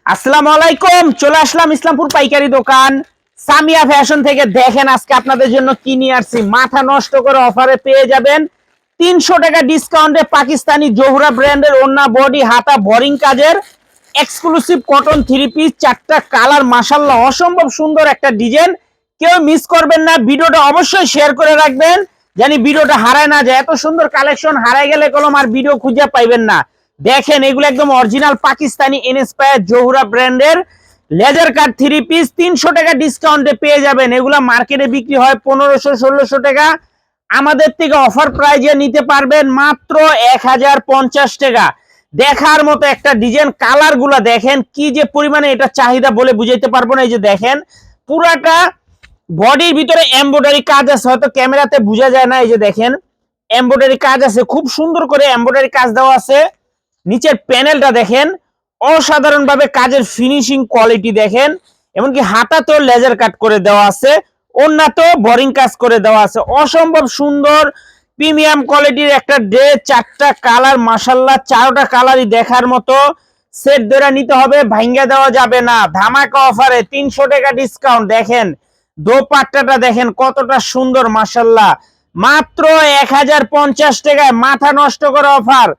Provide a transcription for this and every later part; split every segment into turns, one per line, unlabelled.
আসসালামু আলাইকুম। চলে আসলাম ইসলামপুর পাইকারি দোকান সামিয়া ফ্যাশন থেকে। দেখেন আজকে আপনাদের জন্য কি নিয়ে আসছি। মাথা নষ্ট করে অফারে পেয়ে যাবেন 300 টাকা ডিসকাউন্টে পাকিস্তানি জোহরা ব্র্যান্ডের ওন্না বডি হাতা বোরিং কাজের এক্সক্লুসিভ কটন থ্রি পিস, 4টা কালার, মাশাআল্লাহ অসম্ভব সুন্দর একটা ডিজাইন। কেউ মিস করবেন না, ভিডিওটা অবশ্যই শেয়ার করে রাখবেন জানি ভিডিওটা হারায় না যায়। এত সুন্দর কালেকশন হারায় গেলে কলম আর ভিডিও খুঁজে পাইবেন না। দেখেন এগুলো একদম অরিজিনাল পাকিস্তানি ইনস্পায়ার জোহরা ব্র্যান্ডের লেজার কাট থ্রি পিস 300 টাকা ডিসকাউন্টে পেয়ে যাবেন। এগুলা মার্কেটে বিক্রি হয় 1500-1600 টাকা, আমাদের থেকে অফার প্রাইজে নিতে পারবেন মাত্র 1050 টাকা। দেখার মতো একটা ডিজাইন, কালার গুলা দেখেন কি যে পরিমাণে এটা চাহিদা বলে বুঝাইতে পারবো না। এই যে দেখেন পুরাটা বডির ভিতরে এমব্রয়ডারি কাজ আছে, হয়তো ক্যামেরাতে বোঝা যায় না। এই যে দেখেন এমব্রয়ডারি কাজ আছে, খুব সুন্দর করে এমব্রয়ডারি কাজ দেওয়া আছে। নিচের প্যানেলটা দেখেন, অসাধারণ ভাবে কাজের ফিনিশিং কোয়ালিটি দেখেন। এমনকি হাতাতেও লেজার কাট করে দেওয়া আছে, ওন্নাতেও বোরিং কাজ করে দেওয়া আছে। অসম্ভব সুন্দর প্রিমিয়াম কোয়ালিটির একটা ড্রেস, 4টা কালার, মাশাআল্লাহ 4টা কালারই দেখার মতো। সেট ধরে নিতে হবে, ভাঙ্গা দেওয়া যাবে না। ধামাকা অফারে 300 টাকা ডিসকাউন্ট। দেখেন দোপাট্টাটা দেখেন কতটা সুন্দর, মাশাআল্লাহ মাত্র 1050 টাকায় মাথা নষ্ট করে অফার।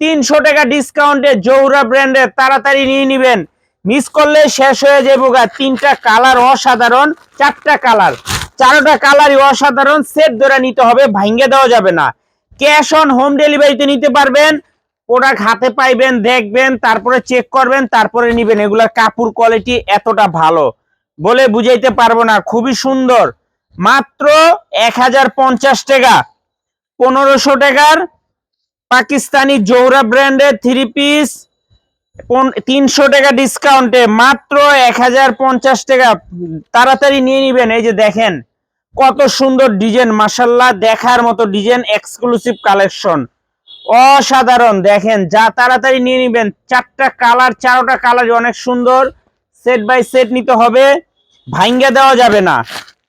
300 টাকা ডিসকাউন্টে জোহরা ব্র্যান্ডের, তাড়াতাড়ি নিয়ে নেবেন, মিস করলে শেষ হয়ে যাবে। 3টা কালার অসাধারণ, 4টা কালার, 4টা কালারই অসাধারণ। সেট ধরে নিতে হবে, ভাঙ্গে দেওয়া যাবে না। ক্যাশ অন হোম ডেলিভারিতে নিতে পারবেন। প্রোডাক্ট হাতে পাইবেন, দেখবেন, তারপরে চেক করবেন, তারপরে নিবেন। এগুলার কাপড় কোয়ালিটি এতটা ভালো বলে বুঝাইতে পারবো না, খুবই সুন্দর। মাত্র 1050 টাকা, 1500 টাকার পাকিস্তানি জোহরা ব্র্যান্ডের থ্রি পিস 300 টাকা ডিসকাউন্টে মাত্র 1050 টাকা। তাড়াতাড়ি নিয়ে নিবেন। এই যে দেখেন কত সুন্দর ডিজাইন, মাশাআল্লাহ দেখার মতো ডিজাইন, এক্সক্লুসিভ কালেকশন অসাধারণ। দেখেন যা তাড়াতাড়ি নিয়ে নিবেন। 4টা কালার, 4টা কালারই অনেক সুন্দর। সেট বাই সেট নিতে হবে, ভাঙ্গা দেওয়া যাবে না।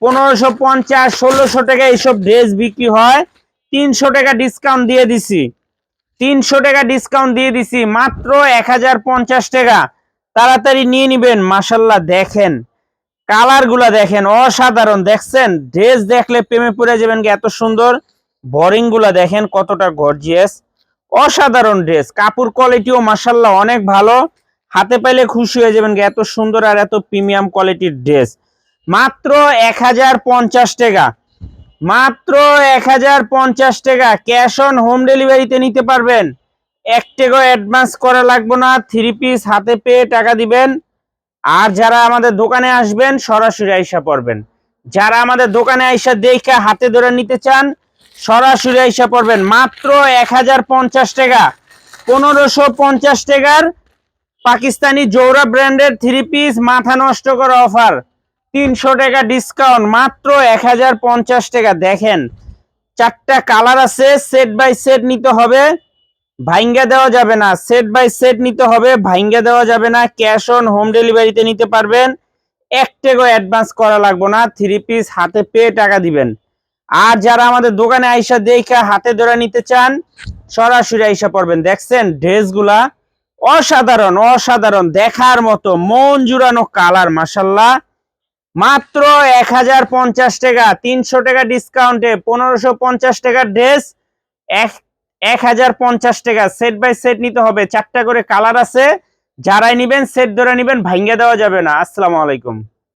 1550-1600 টাকা এইসব ড্রেস বিক্রি হয়, 300 টাকা ডিসকাউন্ট দিয়ে দিছি। 300 টাকা ডিসকাউন্ট দিয়ে দিছি মাত্র 1050 টাকা। তাড়াতাড়ি নিয়ে নিবেন। মাশাআল্লাহ দেখেন কালার গুলা দেখেন অসাধারণ। দেখছেন ড্রেস দেখলে প্রেমে পড়ে যাবেন, এত সুন্দর। বোরিং গুলা দেখেন কতটা গর্জিয়াস, অসাধারণ ড্রেস। কাপড় কোয়ালিটিও মাশাআল্লাহ অনেক ভালো, হাতে পাইলে খুশি হয়ে যাবেন, এত সুন্দর আর এত প্রিমিয়াম কোয়ালিটির ড্রেস। মাত্র 1050 টাকা, মাত্র 1050 টাকা। ক্যাশ অন হোম ডেলিভারিতে নিতে পারবেন, 1 টাকাও অ্যাডভান্স করা লাগবে না। থ্রি পিস হাতে পেয়ে টাকা দিবেন। আর যারা আমাদের দোকানে আসবেন সরাসরি আইসা পড়বেন। যারা আমাদের দোকানে আইসা দেখে হাতে ধরে নিতে চান সরাসরি আইসা পড়বেন। মাত্র 1050 টাকা, 1550 টাকার পাকিস্তানি জোহরা ব্র্যান্ডের থ্রি পিস মাথা নষ্ট করা অফার, 300 টাকা ডিসকাউন্ট, মাত্র 1050 টাকা। দেখেন 4টা কালার আছে, সেট বাই সেট নিতে হবে, ভাঙ্গা দেওয়া যাবে না। সেট বাই সেট নিতে হবে, ভাঙ্গা দেওয়া যাবে না। ক্যাশ অন হোম ডেলিভারিতে নিতে পারবেন, 1 টাকাও অ্যাডভান্স করা লাগবে না। থ্রি পিস হাতে পেয়ে টাকা দিবেন। আর যারা আমাদের দোকানে আইসা দেখে হাতে ধরে নিতে চান সরাসরি আইসা পড়বেন। দেখছেন ড্রেসগুলা অসাধারণ, অসাধারণ দেখার মতো, মন জুড়ানো কালার, মাশাআল্লাহ মাত্র 1050 টাকা। 300 টাকা ডিসকাউন্টে 1550 টাকার ড্রেস 1050 টাকা। সেট বাই সেট নিতে হবে, 4টা করে কালার আছে। যারাই নিবেন সেট ধরে নিবেন, ভাঙ্গা দেওয়া যাবে না। আসসালামু আলাইকুম।